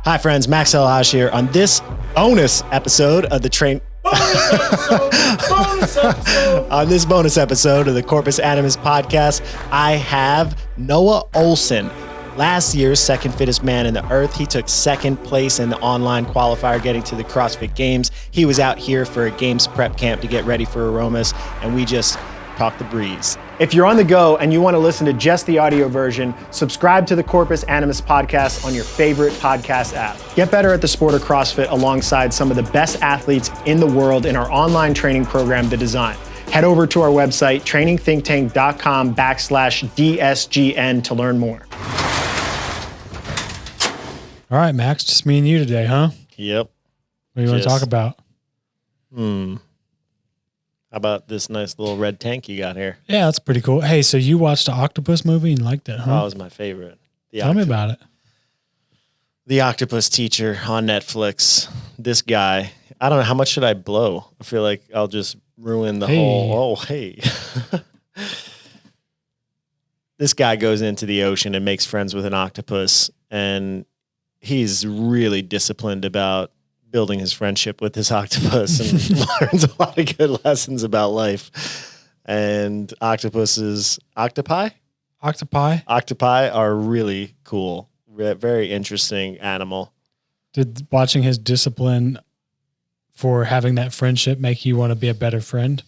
Hi, friends. Max Elhash here on this bonus episode of the train. Bonus episode. On this bonus episode of the Corpus Animus podcast, I have Noah Ohlsen. Last year's second fittest man in the earth. He took second place in the online qualifier getting to the CrossFit Games. He was out here for a games prep camp to get ready for Aromas, and we just talked the breeze. If you're on the go and you want to listen to just the audio version, subscribe to the Corpus Animus podcast on your favorite podcast app. Get better at the sport of CrossFit alongside some of the best athletes in the world in our online training program, The Design. Head over to our website, trainingthinktank.com/DSGN to learn more. All right, Max, just me and you today, huh? Yep. What do you want to talk about? How about this nice little red tank you got here? Yeah, that's pretty cool. Hey, so you watched the octopus movie and liked it, huh? Oh, it was my favorite. Tell me about it. The Octopus Teacher on Netflix. This guy, I don't know, how much should I blow? I feel like I'll just ruin the whole, This guy goes into the ocean and makes friends with an octopus, and he's really disciplined about building his friendship with this octopus and learns a lot of good lessons about life. And octopi are really cool. Very interesting animal. Did watching his discipline for having that friendship make you want to be a better friend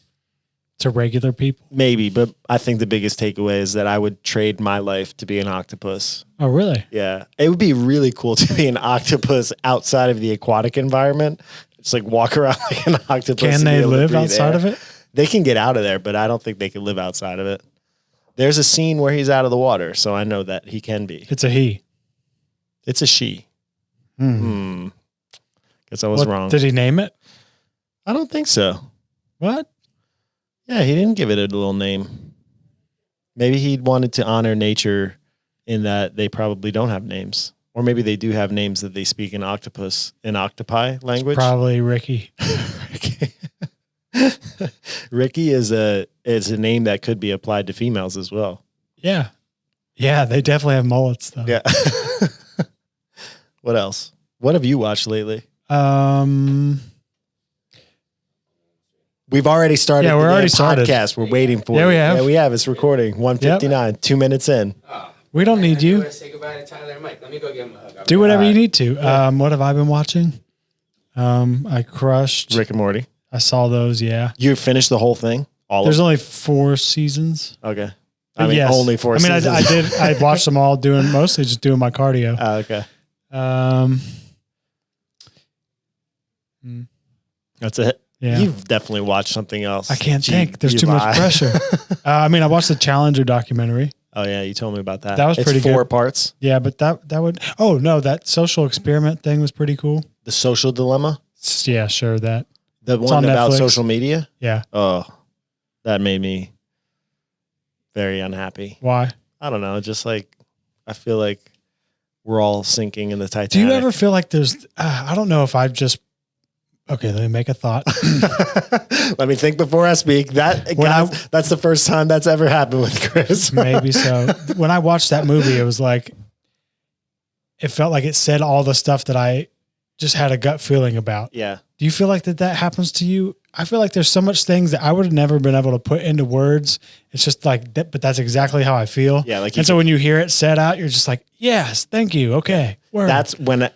to regular people? Maybe, but I think the biggest takeaway is that I would trade my life to be an octopus. Oh, really? Yeah. It would be really cool to be an octopus outside of the aquatic environment. Just like walk around like an octopus. Can they live outside of it? They can get out of there, but I don't think they can live outside of it. There's a scene where he's out of the water, so I know that he can be. It's a he. It's a she. Guess I was wrong. Did he name it? I don't think so. What? Yeah, he didn't give it a little name. Maybe he wanted to honor nature in that they probably don't have names. Or maybe they do have names that they speak in octopi language. It's probably Ricky. Ricky is a name that could be applied to females as well. Yeah. Yeah, they definitely have mullets though. Yeah. What else? What have you watched lately? We've already started. Yeah, we're already started. Podcast. We're waiting for it. Yeah, we have. Yeah, we have. It's recording. 1:59. 2 minutes in. We don't need you. Say goodbye to Tyler and Mike. Let me go give him a hug. Do whatever you need to. What have I been watching? I crushed Rick and Morty. I saw those. Yeah. You finished the whole thing? There's only 4 seasons. Okay. I mean, only 4 seasons. I did. I watched them all mostly just doing my cardio. Okay. That's it. Yeah. You've definitely watched something else. I can't think. There's too much pressure. I watched the Challenger documentary. Oh yeah, you told me about that. That was pretty good. 4 parts. Yeah, but that would. Oh no, that social experiment thing was pretty cool. The Social Dilemma. Yeah, sure. That The one about Netflix. social media. Yeah. Oh, that made me very unhappy. Why? I don't know. Just like I feel like we're all sinking in the Titanic. Do you ever feel like there's? I don't know if I've just. Okay, let me make a thought. Let me think before I speak. That's the first time that's ever happened with Chris. Maybe so. When I watched that movie, it was like, it felt like it said all the stuff that I just had a gut feeling about. Yeah. Do you feel like that happens to you? I feel like there's so much things that I would have never been able to put into words. It's just like that, but that's exactly how I feel. Yeah. Like, and so when you hear it said out, you're just like, yes, thank you. Okay. Word. That's when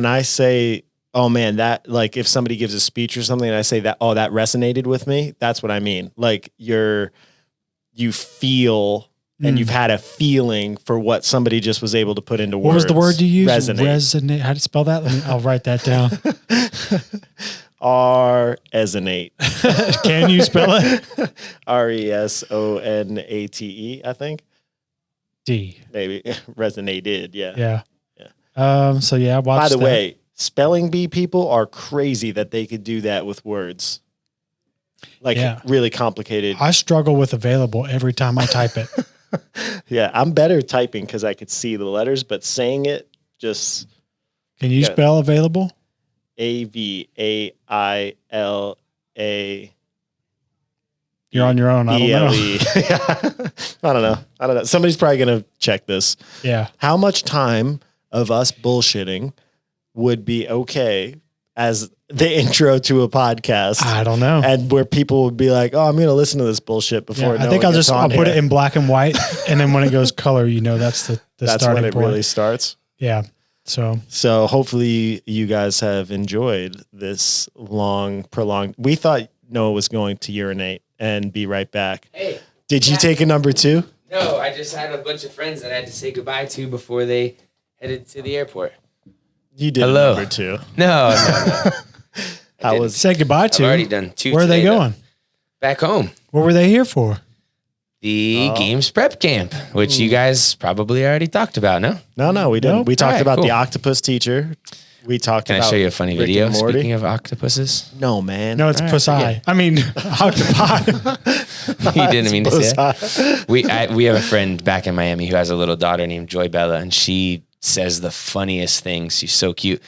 I say, oh man, that like if somebody gives a speech or something and I say that, oh, that resonated with me. That's what I mean. Like you feel and you've had a feeling for what somebody just was able to put into words. What was the word you used? Resonate. How do you spell that? I'll write that down. Resonate. Can you spell it? Resonate, I think. D. Maybe. Resonated. Yeah. Yeah. So yeah, I watched By the that. way, spelling bee people are crazy that they could do that with words. Like really complicated. I struggle with available every time I type it. Yeah, I'm better typing because I could see the letters, but saying it just. Can you spell available? Availa. You're on your own. I don't know. I don't know. Somebody's probably going to check this. Yeah. How much time of us bullshitting would be okay as the intro to a podcast? I don't know. And where people would be like, "Oh, I'm going to listen to this bullshit before." I think I'll put it in black and white, and then when it goes color, that's the that's starting when it point. really starts. Yeah. So hopefully you guys have enjoyed this long, prolonged. We thought Noah was going to urinate and be right back. Hey. Did you take a number 2? No, I just had a bunch of friends that I had to say goodbye to before they headed to the airport. You did Hello. number 2. No. How was Say goodbye to. I've already done 2. Where are they today, though. going? Back home. What were they here for? The games prep camp, which you guys probably already talked about, no? No, we didn't. Nope. We talked Alright, about cool. the octopus teacher. We talked Can about I show you a funny Rick video? and Morty. Speaking of octopuses, No, man. No, it's Pusai. I mean, octopi. you didn't mean to say that. We have a friend back in Miami who has a little daughter named Joy Bella, and she says the funniest things. She's so cute.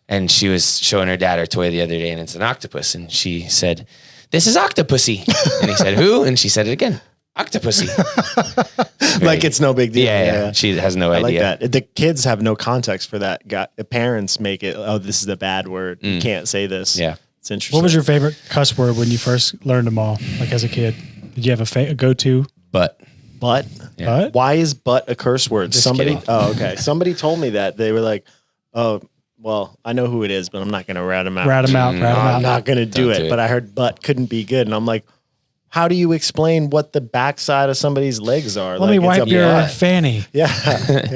And she was showing her dad her toy the other day, and it's an octopus. And she said, "This is Octopussy." And he said, "Who?" And she said it again, "Octopussy." Like it's no big deal. Yeah. She has no I like idea. that. The kids have no context for that. The parents make it, "Oh, this is a bad word. You can't say this." Yeah. It's interesting. What was your favorite cuss word when you first learned them all, like as a kid? Did you have a go-to? But butt? Yeah. Butt? Why is butt a curse word? Just Somebody. kidding. Oh, okay. Somebody told me that. They were like, "Oh, well, I know who it is, but I'm not going to rat him out. Rat them out. Rat them I'm out. not going to do Don't it." do it. But I heard butt couldn't be good, and I'm like, how do you explain what the backside of somebody's legs are? Let me Like, it's wipe a your butt. fanny. Yeah.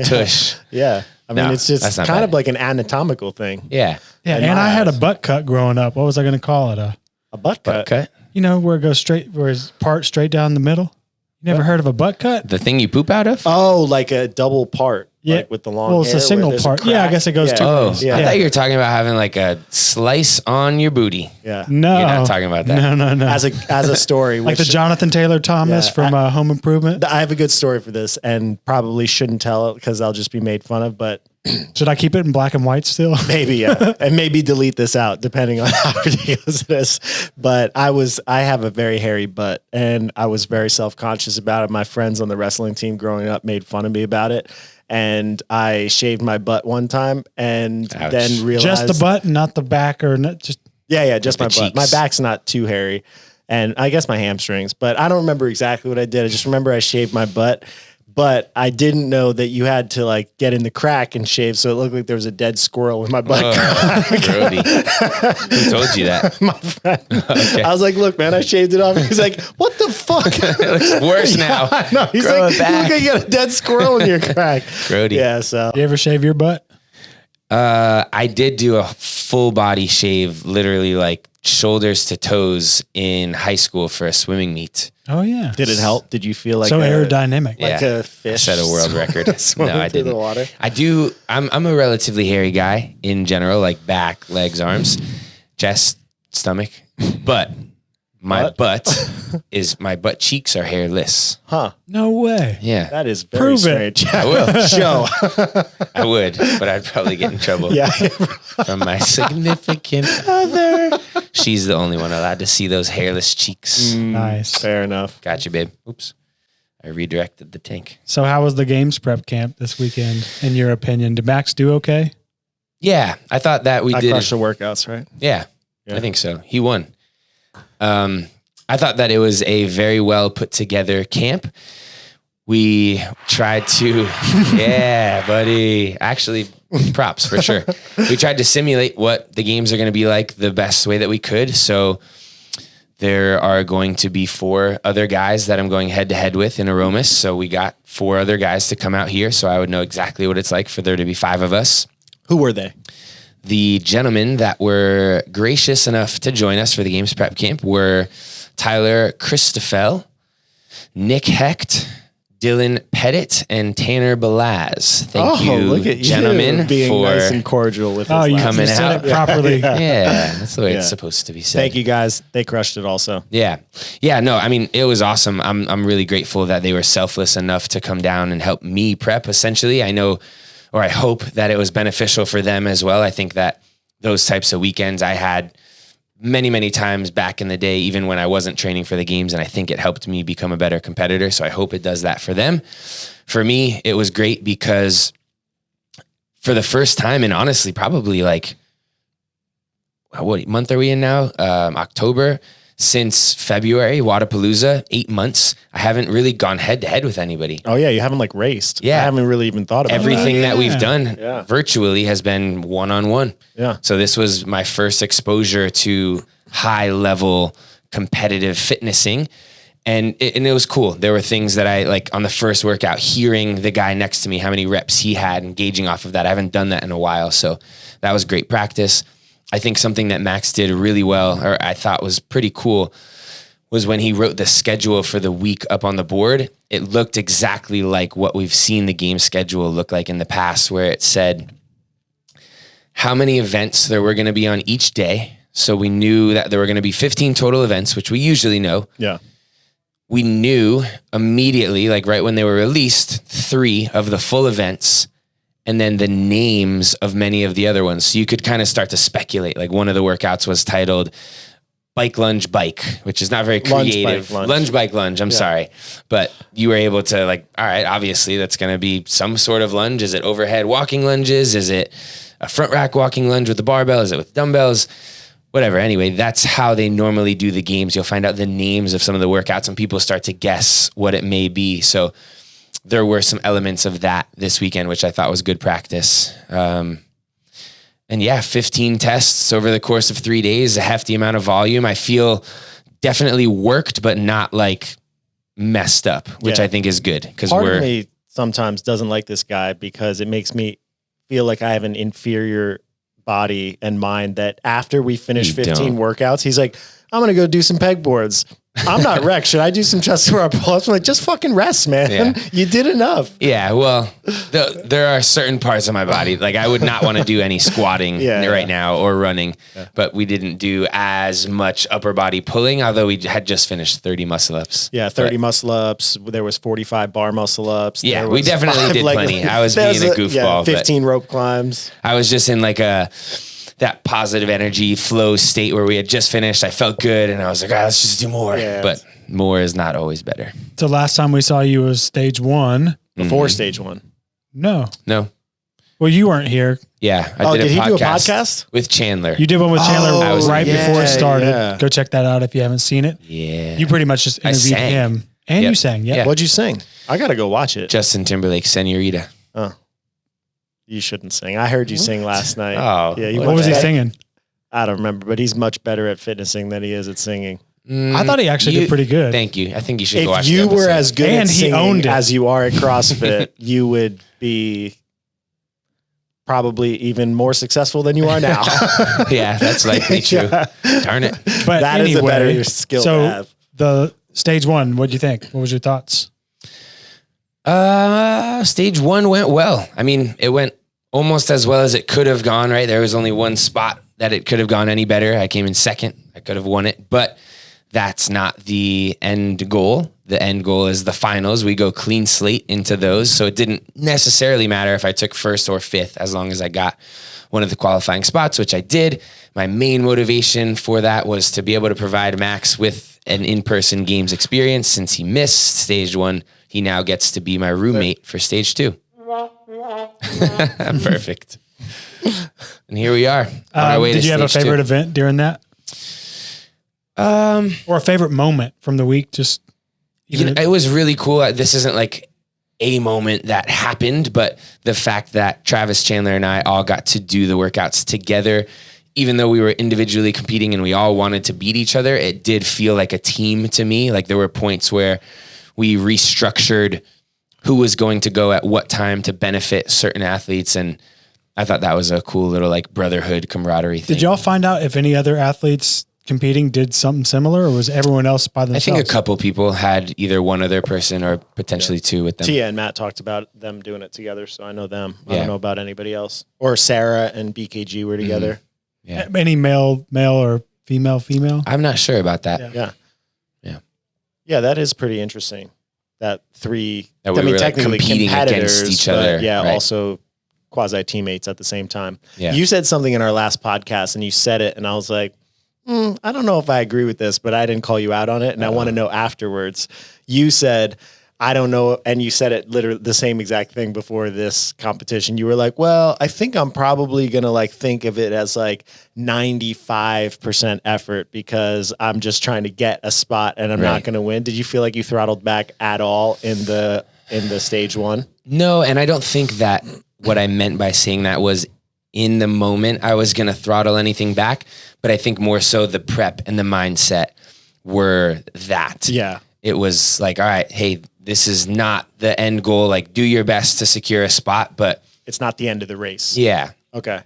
tush. Yeah. I mean, No, it's that's just not kind bad. of like an anatomical thing. Yeah. Yeah, In and my I had a eyes. butt cut growing up. What was I going to call it? A butt cut. Butt cut. You know, where it goes straight, where it's part straight down the middle. You never heard of a butt cut? The thing you poop out of? Oh, like a double part. Yeah. Like with the long Well, it's a hair single where there's part. crack. Yeah, I guess it goes two Oh, ways. Yeah. I thought you were talking about having like a slice on your booty. Yeah. No, You're not talking about that. No. As a story. like the which- Jonathan Taylor Thomas Yeah, from Home Improvement. I have a good story for this and probably shouldn't tell it because I'll just be made fun of, but Should I keep it in black and white still? maybe, yeah. And maybe delete this out depending on how ridiculous it is. But I have a very hairy butt and I was very self-conscious about it. My friends on the wrestling team growing up made fun of me about it. And I shaved my butt one time and Ouch. then realized Just the butt, not the back, or not just. Yeah, just my the butt. My cheeks. back's not too hairy. And I guess my hamstrings, but I don't remember exactly what I did. I just remember I shaved my butt, but I didn't know that you had to like get in the crack and shave. So it looked like there was a dead squirrel in my butt. Grody. Who told you that? My friend. Okay. I was like, "Look, man, I shaved it off." He's like, "What the fuck?" It looks worse now. I know. He's Grow like, it back. "Look, you got a dead squirrel in your crack." Grody. Yeah, so You ever shave your butt? I did do a full body shave, literally like shoulders to toes in high school for a swimming meet. Oh yeah. did it help? Did you feel like so a, aerodynamic? like Yeah. a fish? I set a world record. swimming No, I through the didn't. water? I do. I'm a relatively hairy guy in general, like back, legs, arms, chest, stomach. But my butt my butt cheeks are hairless. Huh. No way. Yeah, That is very Prove it. strange. I will. Show. I would, but I'd probably get in trouble Yeah. from my significant other. She's the only one allowed to see those hairless cheeks. Nice. Fair enough. Gotcha, babe. Oops. I redirected the tank. So how was the games prep camp this weekend, in your opinion? Did Max do okay? Yeah, I thought that we I did. crushed the workouts, right? Yeah, Yeah. I think so. He won. I thought that it was a very well put together camp. We tried to, yeah, buddy. Actually, props for sure. We tried to simulate what the games are going to be like the best way that we could. So there are going to be 4 other guys that I'm going head to head with in Aromas. So we got 4 other guys to come out here. So I would know exactly what it's like for there to be 5 of us. Who were they? The gentlemen that were gracious enough to join us for the games prep camp were Tyler Christoffel, Nick Hecht, Dylan Pettit, and Tanner Belaz. Thank you, look at gentlemen, you being for nice and cordial with Oh, us. you Coming said out. it properly. yeah, that's the way Yeah. it's supposed to be said. Thank you guys. They crushed it also. Yeah. Yeah, no, I mean, it was awesome. I'm really grateful that they were selfless enough to come down and help me prep, essentially. I know, or I hope that it was beneficial for them as well. I think that those types of weekends I had many, many times back in the day, even when I wasn't training for the games, and I think it helped me become a better competitor. So I hope it does that for them. For me, it was great because for the first time, and honestly, probably like, what month are we in now? October. Since February, Wadapalooza, 8 months. I haven't really gone head to head with anybody. Oh yeah, you haven't like raced. Yeah. I haven't really even thought about Everything that we've Yeah. done virtually has been one-on-one. Yeah. So this was my first exposure to high level competitive fitnessing. And it was cool. There were things that I like on the first workout, hearing the guy next to me, how many reps he had, and gauging off of that. I haven't done that in a while. So that was great practice. I think something that Max did really well, or I thought was pretty cool, was when he wrote the schedule for the week up on the board. It looked exactly like what we've seen the game schedule look like in the past, where it said how many events there were going to be on each day. So we knew that there were going to be 15 total events, which we usually know. Yeah. We knew immediately, like right when they were released, 3 of the full events, and then the names of many of the other ones. So you could kind of start to speculate. Like one of the workouts was titled Bike Lunge Bike, which is not very creative. Lunge Bike Lunge. I'm sorry. But you were able to like, all right, obviously that's going to be some sort of lunge. Is it overhead walking lunges? Is it a front rack walking lunge with the barbell? Is it with dumbbells? Whatever. Anyway, that's how they normally do the games. You'll find out the names of some of the workouts and people start to guess what it may be. So there were some elements of that this weekend, which I thought was good practice. And yeah, 15 tests over the course of 3 days, a hefty amount of volume. I feel definitely worked, but not like messed up, which I think is good. Because part of me sometimes doesn't like this guy because it makes me feel like I have an inferior body and mind that after we finish 15 workouts, he's like, I'm going to go do some pegboards. I'm not wrecked. Should I do some chest to pull-ups? I'm like, just fucking rest, man. Yeah. You did enough. Yeah, well, there are certain parts of my body, like I would not want to do any squatting right now or running, but we didn't do as much upper body pulling, although we had just finished 30 muscle ups. Yeah, 30 muscle ups. There was 45 bar muscle ups. Yeah, we definitely did plenty. I was being a goofball. 15 rope climbs. I was just in like that positive energy flow state where we had just finished. I felt good and I was like, let's just do more. Yeah. But more is not always better. So last time we saw you was stage 1. Before stage 1. No. Well, you weren't here. Yeah. Did he do a podcast? With Chandler. You did one with Chandler right before it started. Yeah. Go check that out if you haven't seen it. Yeah. You pretty much just interviewed him. And you sang. Yeah. What'd you sing? I got to go watch it. Justin Timberlake, Senorita. Oh. You shouldn't sing. I heard you sing last night. Oh. Yeah. What was he singing? I don't remember, but he's much better at fitnessing than he is at singing. I thought he actually did pretty good. Thank you. I think you should go watch If you were as good at singing as you are at CrossFit, you would be probably even more successful than you are now. Yeah, that's likely true. Darn it. But that is a better skill to have. The stage 1, what do you think? What was your thoughts? Stage 1 went well. I mean, it went almost as well as it could have gone, right? There was only one spot that it could have gone any better. I came in second. I could have won it, but that's not the end goal. The end goal is the finals. We go clean slate into those. So it didn't necessarily matter if I took first or fifth, as long as I got one of the qualifying spots, which I did. My main motivation for that was to be able to provide Max with an in-person games experience. Since he missed stage 1, he now gets to be my roommate for stage 2. Perfect. And here we are on our way to stage 2. Did you have a favorite event during that? Or a favorite moment from the week? Just it was really cool. This isn't like a moment that happened, but the fact that Travis, Chandler, and I all got to do the workouts together, even though we were individually competing and we all wanted to beat each other, it did feel like a team to me. Like there were points where we restructured who was going to go at what time to benefit certain athletes. And I thought that was a cool little like brotherhood camaraderie thing. Did y'all find out if any other athletes competing did something similar, or was everyone else by themselves? I think a couple people had either one other person or potentially two with them. Tia and Matt talked about them doing it together, so I know them. I don't know about anybody else. Or Sarah and BKG were together. Mm-hmm. Yeah. Any male or female? I'm not sure about that. Yeah, that is pretty interesting. That three, that we were technically like competing competitors, against each other. Yeah, right? Also quasi teammates at the same time. Yeah. You said something in our last podcast and you said it and I was like, I don't know if I agree with this, but I didn't call you out on it. And I want to know afterwards. You said, I don't know. And you said it literally the same exact thing before this competition. You were like, well, I think I'm probably going to like think of it as like 95% effort because I'm just trying to get a spot and I'm not going to win. Did you feel like you throttled back at all in the stage one? No. And I don't think that what I meant by saying that was in the moment I was going to throttle anything back, but I think more so the prep and the mindset were that. Yeah. It was like, all right, hey, this is not the end goal. Like, do your best to secure a spot, but it's not the end of the race. Yeah. Okay.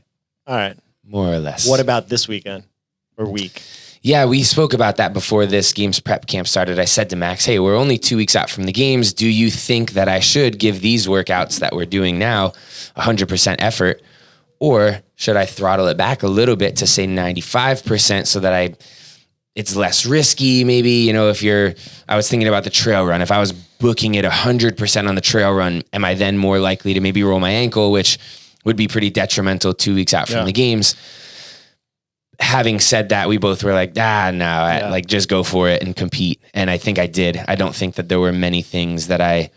All right. More or less. What about this weekend or week? Yeah, we spoke about that before this games prep camp started. I said to Max, hey, we're only 2 weeks out from the games. Do you think that I should give these workouts that we're doing now 100% effort? Or should I throttle it back a little bit to say 95% so that it's less risky? Maybe, I was thinking about the trail run. If I was booking it 100% on the trail run, am I then more likely to maybe roll my ankle, which would be pretty detrimental 2 weeks out from the games? Having said that, we both were like, like just go for it and compete. And I think I did. I don't think that there were many things that I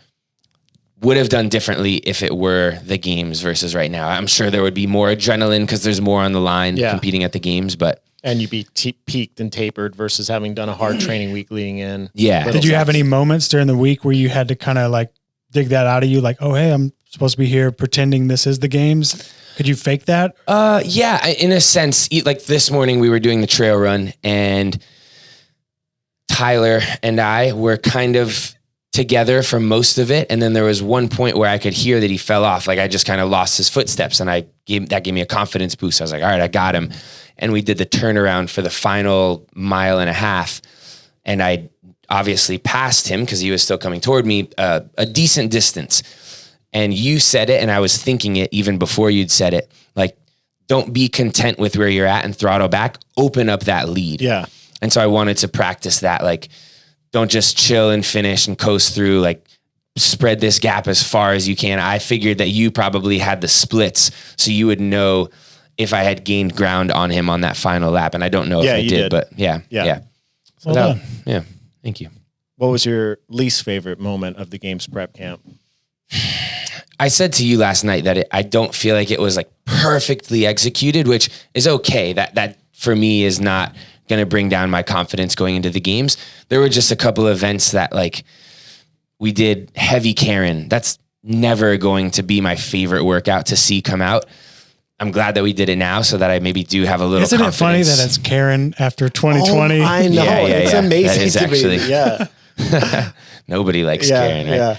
would have done differently if it were the games versus right now. I'm sure there would be more adrenaline because there's more on the line competing at the games, and you'd be peaked and tapered versus having done a hard training week leading in. Yeah. Did you have any moments during the week where you had to kind of like dig that out of you? Like, oh, hey, I'm supposed to be here pretending this is the games. Could you fake that? Yeah, in a sense. Like this morning we were doing the trail run and Tyler and I were kind of together for most of it. And then there was one point where I could hear that he fell off. Like I just kind of lost his footsteps and that gave me a confidence boost. I was like, all right, I got him. And we did the turnaround for the final 1.5 miles. And I obviously passed him because he was still coming toward me a decent distance. And you said it, and I was thinking it even before you'd said it. Like, don't be content with where you're at and throttle back. Open up that lead. Yeah. And so I wanted to practice that. Like, don't just chill and finish and coast through. Like, spread this gap as far as you can. I figured that you probably had the splits, so you would know if I had gained ground on him on that final lap. And I don't know if I did, but yeah. So well done. Yeah. Thank you. What was your least favorite moment of the games prep camp? I said to you last night that I don't feel like it was like perfectly executed, which is okay. That for me is not going to bring down my confidence going into the games. There were just a couple of events that like we did heavy Karen. That's never going to be my favorite workout to see come out. I'm glad that we did it now so that I maybe do have a little confidence. Isn't it funny that it's Karen after 2020? Oh, I know. It's amazing that is to actually, me. Yeah. Nobody likes Karen, right? Yeah.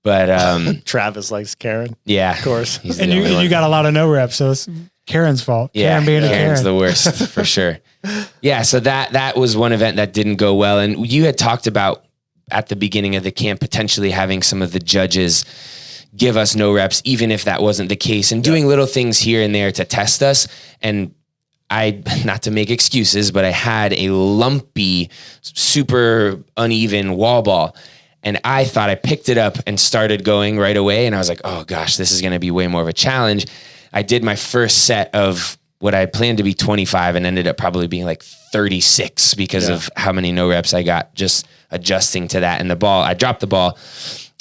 But Travis likes Karen. Yeah. Of course. And you got a lot of no reps, so it's Karen's fault. Yeah, Karen being Karen's a Karen. the worst for sure. Yeah, so that was one event that didn't go well. And you had talked about at the beginning of the camp potentially having some of the judges give us no reps, even if that wasn't the case, and doing little things here and there to test us. And I, not to make excuses, but I had a lumpy, super uneven wall ball. And I thought I picked it up and started going right away. And I was like, oh gosh, this is going to be way more of a challenge. I did my first set of what I planned to be 25 and ended up probably being like 36 because of how many no reps I got just adjusting to that. And I dropped the ball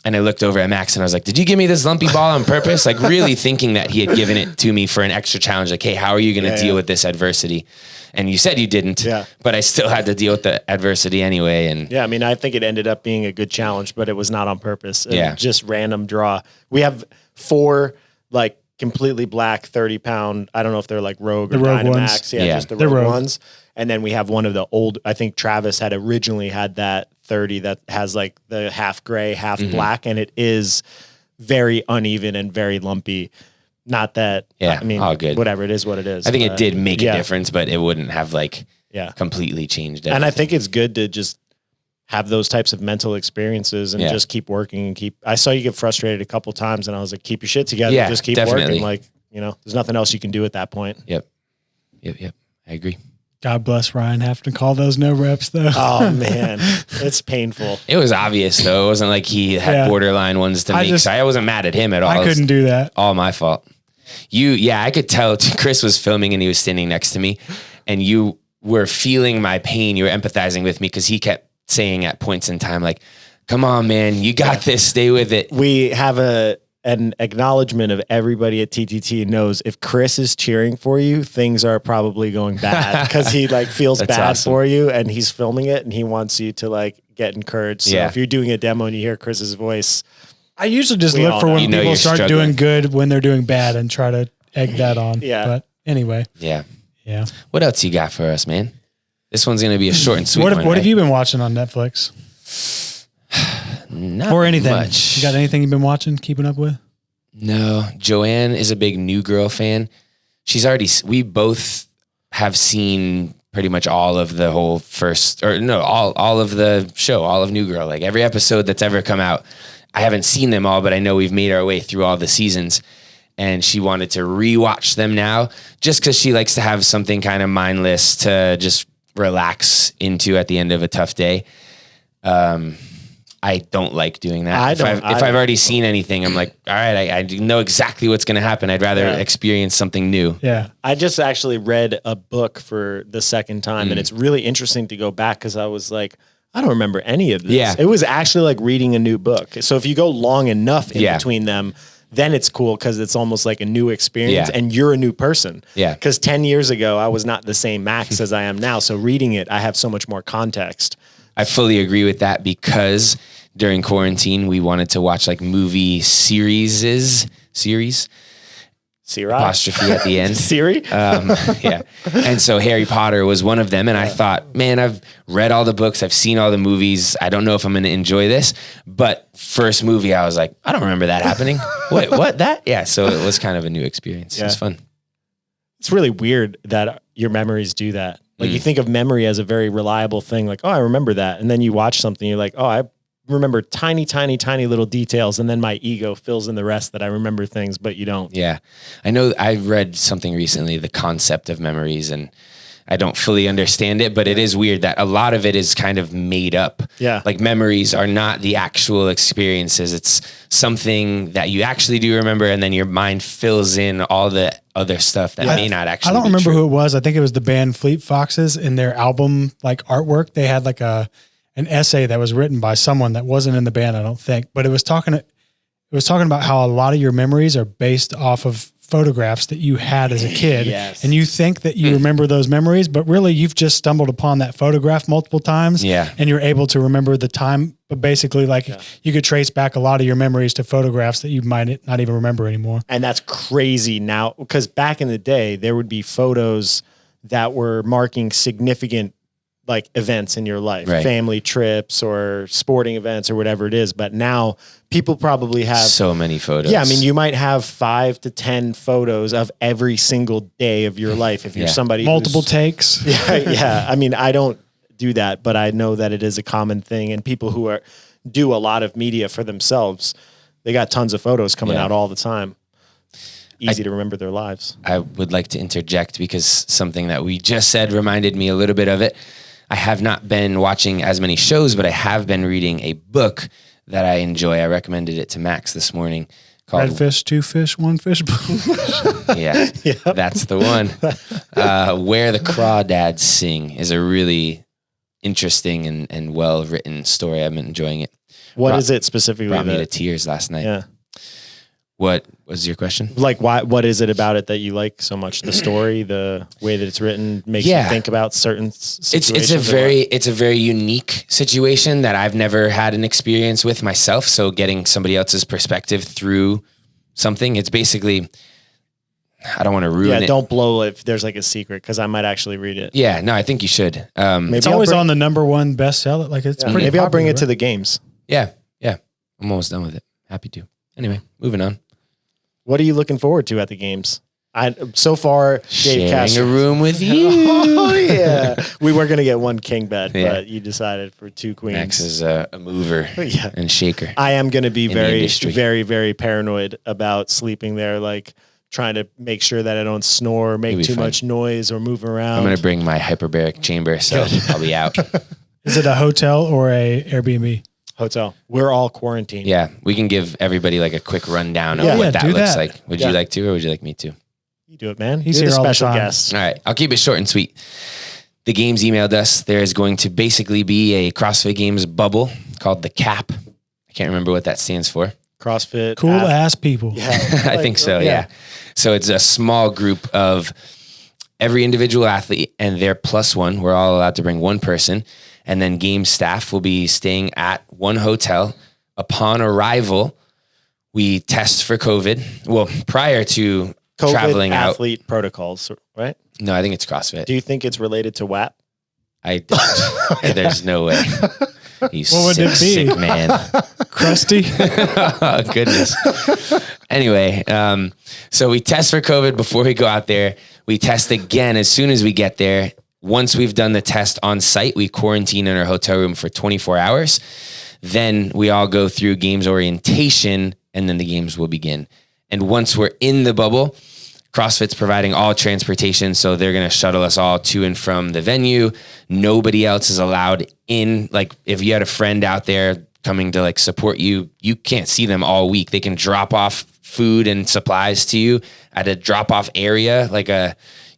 and I looked over at Max and I was like, did you give me this lumpy ball on purpose? Like really thinking that he had given it to me for an extra challenge. Like, hey, how are you going to deal with this adversity? And you said you didn't, but I still had to deal with the adversity anyway. And yeah, I mean, I think it ended up being a good challenge, but it was not on purpose. Just random draw. We have 4 like completely black 30-pound. I don't know if they're like Rogue or Dynamax. Just the Rogue ones. And then we have one of the old, I think Travis had originally had that 30 that has like the half gray, half black. And it is very uneven and very lumpy. Not that, I mean, all good. Whatever, it is what it is. I think it did make a difference, but it wouldn't have like completely changed it. And I think it's good to just have those types of mental experienents and just keep working and I saw you get frustrated a couple times and I was like, keep your shit together. Just keep working. Like, there's nothing else you can do at that point. Yep. I agree. God bless Ryan having to call those no reps though. Oh man, it's painful. It was obvious though. It wasn't like he had borderline ones to make. So I wasn't mad at him at all. I couldn't do that. All my fault. I could tell Chris was filming and he was standing next to me and you were feeling my pain. You were empathizing with me because he kept saying at points in time, like, come on, man, you got this. Stay with it. We have an acknowledgement of everybody at TTT knows if Chris is cheering for you, things are probably going bad because he like feels That's bad awesome. for you and he's filming it and he wants you to like get encouraged. So if you're doing a demo and you hear Chris's voice, I usually just We look all for know. when You know people you're start struggling. doing good when they're doing bad and try to egg that on. Yeah. But anyway, Yeah. yeah. What else you got for us, man? This one's going to be a short and sweet What one. have right? you been watching on Netflix Not or anything? much. You got anything you've been watching, keeping up with? No, Joanne is a big New Girl fan. We both have seen pretty much all of the whole all of the show, all of New Girl, like every episode that's ever come out. I haven't seen them all, but I know we've made our way through all the seasons, and she wanted to rewatch them now just because she likes to have something kind of mindless to just relax into at the end of a tough day. I don't like doing that. If I've already seen anything, I'm like, all right, I know exactly what's going to happen. I'd rather experience something new. Yeah. I just actually read a book for the second time and it's really interesting to go back because I was like, I don't remember any of this. Yeah. It was actually like reading a new book. So if you go long enough in between them, then it's cool because it's almost like a new experience and you're a new person. Yeah. Because 10 years ago, I was not the same Max as I am now. So reading it, I have so much more context. I fully agree with that because during quarantine, we wanted to watch like movie series, Siri? apostrophe at the end. Siri? Yeah. And so Harry Potter was one of them. And I thought, man, I've read all the books. I've seen all the movies. I don't know if I'm going to enjoy this. But first movie, I was like, I don't remember that happening. Wait, what? That? Yeah. So it was kind of a new experience. It was fun. It's really weird that your memories do that. Like you think of memory as a very reliable thing. Like, oh, I remember that. And then you watch something, you're like, oh, I remember tiny, tiny, tiny little details. And then my ego fills in the rest that I remember things, but you don't. Yeah. I know I read something recently, the concept of memories, and I don't fully understand it, but it is weird that a lot of it is kind of made up. Yeah. Like memories are not the actual experiences. It's something that you actually do remember, and then your mind fills in all the other stuff that may not actually I don't be remember true. who it was. I think it was the band Fleet Foxes. In their album like artwork, they had like an essay that was written by someone that wasn't in the band, I don't think, but it was talking about how a lot of your memories are based off of photographs that you had as a kid. Yes. And you think that you remember those memories, but really you've just stumbled upon that photograph multiple times. Yeah. And you're able to remember the time, but basically like you could trace back a lot of your memories to photographs that you might not even remember anymore. And that's crazy now because back in the day, there would be photos that were marking significant like events in your life, Right. family trips or sporting events or whatever it is. But now people probably have So many photos. Yeah, I mean, you might have 5 to 10 photos of every single day of your life if you're somebody Multiple who's, takes. yeah. I mean, I don't do that, but I know that it is a common thing. And people who do a lot of media for themselves, they got tons of photos coming out all the time. Easy to remember their lives. I would like to interject because something that we just said reminded me a little bit of it. I have not been watching as many shows, but I have been reading a book that I enjoy. I recommended it to Max this morning called Red fish, 2 fish, 1 fish. Yeah, that's the one. Where the Crawdads Sing is a really interesting and well-written story. I'm enjoying it. What is it specifically? Brought me to tears last night. Yeah. What was your question? Like, what is it about it that you like so much? The story, the way that it's written makes you think about certain situations? It's a very unique situation that I've never had an experience with myself. So getting somebody else's perspective through something, it's basically, I don't want to ruin it. Don't blow if there's like a secret because I might actually read it. Yeah, no, I think you should. Maybe It's always on the #1 bestseller. Like it's pretty Maybe I'll bring popular, it to right? the games. Yeah. I'm almost done with it. Happy to. Anyway, moving on. What are you looking forward to at the games? So far, Dave Sharing Castro. a room with you. Oh yeah, we were gonna get one king bed, Yeah. but you decided for 2 queens. Max is a mover Yeah. and shaker. I am gonna be the very, industry. very, very paranoid about sleeping there. Like trying to make sure that I don't snore, or make You'll be too fine. much noise, or move around. I'm going to bring my hyperbaric chamber, so I'll be out. Is it a hotel or a Airbnb? Hotel. We're all quarantined. Yeah, we can give everybody like a quick rundown of Yeah. what Yeah, that do looks that. like. Would Yeah. you like to, or would you like me to? You do it, man. He's You're here the all the special time. guest. All right, I'll keep it short and sweet. the games emailed us. There is going to basically be a CrossFit Games bubble called the CAP. I can't remember what that stands for. CrossFit. Cool ass people. Yeah. I think so, yeah. So it's a small group of every individual athlete and their plus one. We're all allowed to bring one person. And then game staff will be staying at one hotel. Upon arrival, we test for COVID. Well, prior to COVID traveling athlete protocols, right? No, I think it's CrossFit. Do you think it's related to WAP? I don't. There's no way. You What would it be? sick man. Crusty. Oh, goodness. Anyway, so we test for COVID before we go out there. We test again as soon as we get there. Once we've done the test on site, we quarantine in our hotel room for 24 hours. Then we all go through games orientation, and then the games will begin. And once we're in the bubble, CrossFit's providing all transportation, so they're going to shuttle us all to and from the venue. Nobody else is allowed in. Like, if you had a friend out there coming to like support you, you can't see them all week. They can drop off food and supplies to you at a drop-off area, like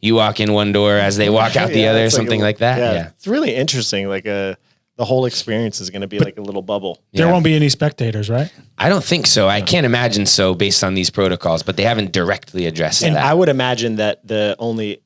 you walk in one door as they walk out the other, or something like that. Yeah. It's really interesting. Like the whole experience is going to be like a little bubble. There won't be any spectators, right? I don't think so. I can't imagine so based on these protocols, but they haven't directly addressed And that. I would imagine that the only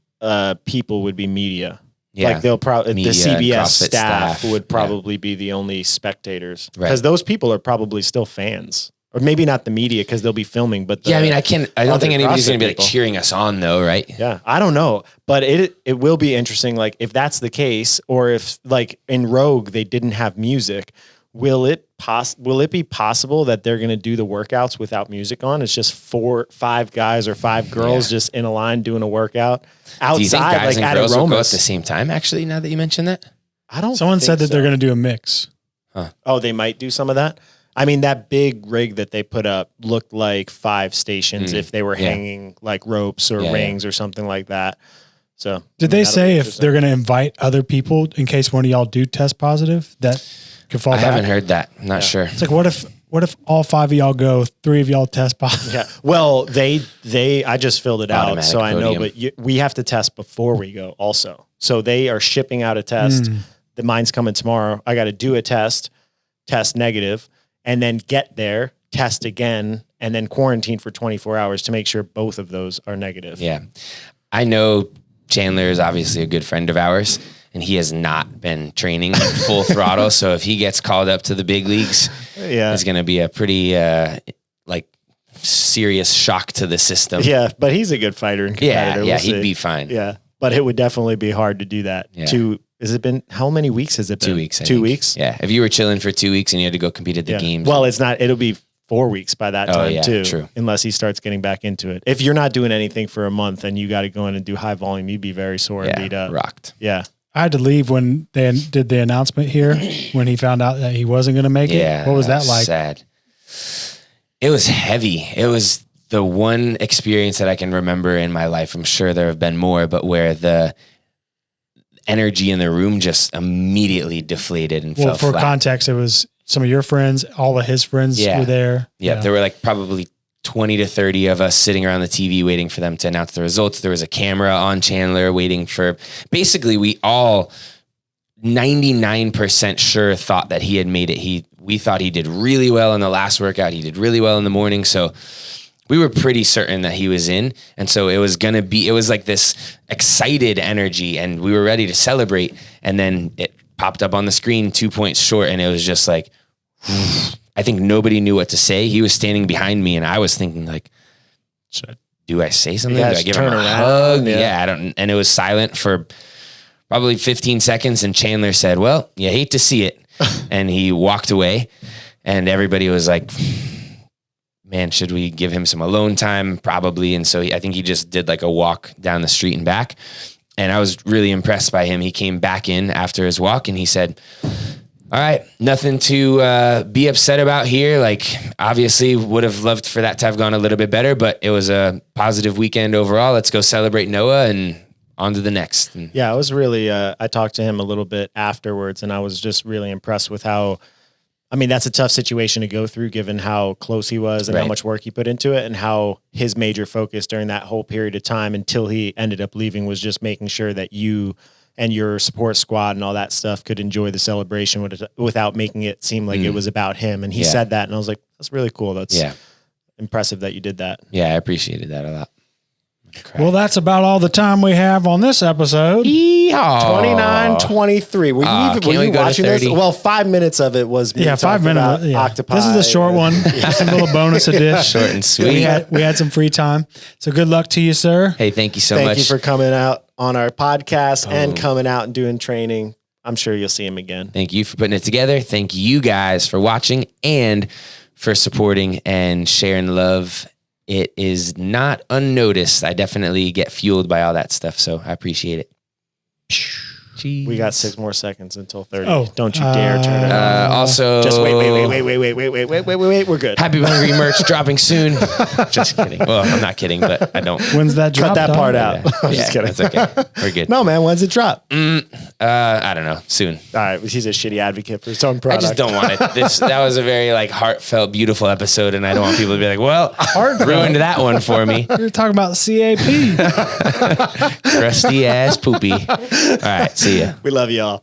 people would be media. Yeah. Like they'll probably, the Media and CBS CrossFit staff would probably be the only spectators. Right. Because those people are probably still fans. Or maybe not the media because they'll be filming, but I don't think anybody's going to be like people. cheering us on though, right? Yeah, I don't know, but it will be interesting. Like if that's the case, or if like in Rogue they didn't have music, will it be possible that they're going to do the workouts without music on? It's just 5 guys or 5 girls just in a line doing a workout outside, Do you think guys like and at girls will go at Aromas. the same time? Actually, now that you mention that, I don't. Someone think said that so. they're going to do a mix. Oh, they might do some of that. I mean, that big rig that they put up looked like 5 stations if they were hanging like ropes or rings or something like that. So Did they say if they're going to invite other people in case one of y'all do test positive that could fall I back? haven't heard that. I'm not sure. It's like, what if all 5 of y'all go, 3 of y'all test positive? Yeah. Well, I just filled it out, Automatic so I know, podium. but we have to test before we go also. So they are shipping out a test. The mine's coming tomorrow. I got to do a test negative, and then get there, test again, and then quarantine for 24 hours to make sure both of those are negative. Yeah. I know Chandler is obviously a good friend of ours, and he has not been training full throttle. So if he gets called up to the big leagues, it's going to be a pretty serious shock to the system. Yeah, but he's a good fighter and competitor. Yeah, We'll he'd see. be fine. Yeah, but it would definitely be hard to do that. Yeah. Has it been, how many weeks has it been? 2 weeks. I 2 think. weeks? Yeah. If you were chilling for 2 weeks and you had to go compete at the games. Well, it's not, it'll be 4 weeks by that time too. True. Unless he starts getting back into it. If you're not doing anything for a month and you got to go in and do high volume, you'd be very sore and beat up. Rocked. Yeah. I had to leave when they did the announcement here when he found out that he wasn't going to make it. Yeah. What was that like? Sad. It was heavy. It was the one experience that I can remember in my life. I'm sure there have been more, but where the energy in the room just immediately deflated and fell For flat. context, it was some of your friends, all of his friends were there. Yeah, there were like probably 20 to 30 of us sitting around the TV waiting for them to announce the results. There was a camera on Chandler waiting for, basically we all 99% sure thought that he had made it. We thought he did really well in the last workout. He did really well in the morning. So we were pretty certain that he was in. And so it was like this excited energy and we were ready to celebrate. And then it popped up on the screen 2 points short. And it was just like, I think nobody knew what to say. He was standing behind me and I was thinking like, do I say something? Yeah, Do I give him turn a around, hug? yeah. Yeah, I don't. And it was silent for probably 15 seconds. And Chandler said, well, you hate to see it. And he walked away and everybody was like, man, should we give him some alone time? Probably. And so I think he just did like a walk down the street and back. And I was really impressed by him. He came back in after his walk and he said, all right, nothing to be upset about here. Like, obviously would have loved for that to have gone a little bit better, but it was a positive weekend overall. Let's go celebrate Noah and on to the next. And Yeah, I was really, I talked to him a little bit afterwards and I was just really impressed with how, I mean, that's a tough situation to go through given how close he was and how Right. much work he put into it and how his major focus during that whole period of time until he ended up leaving was just making sure that you and your support squad and all that stuff could enjoy the celebration without making it seem like it was about him. And he said that, and I was like, that's really cool. That's impressive that you did that. Yeah, I appreciated that a lot. Well, that's about all the time we have on this episode. 29:23. Were you watching this? Well, 5 minutes of it was me 5 minutes. octopi. This is a short one. Just a little bonus edition. Short and sweet. We had some free time. So good luck to you, sir. Hey, thank you so much. Thank you for coming out on our podcast and coming out and doing training. I'm sure you'll see him again. Thank you for putting it together. Thank you guys for watching and for supporting and sharing the love. It is not unnoticed. I definitely get fueled by all that stuff, so I appreciate it. Jeez. We got 6 more seconds until 30. Oh, Don't you dare turn it on. Also, Just wait. We're good. Happy Hungry merch dropping soon. Just kidding. Well, I'm not kidding, but I don't. When's that drop? Cut that part out. I'm Yeah, just kidding. that's okay. We're good. No, man. When's it drop? I don't know. Soon. All right. He's a shitty advocate for his own product. I just don't want it. That was a very heartfelt, beautiful episode, and I don't want people to be like, "Well, ruined that one for me." You're talking about CAP. Crusty ass poopy. All right. See ya. We love y'all.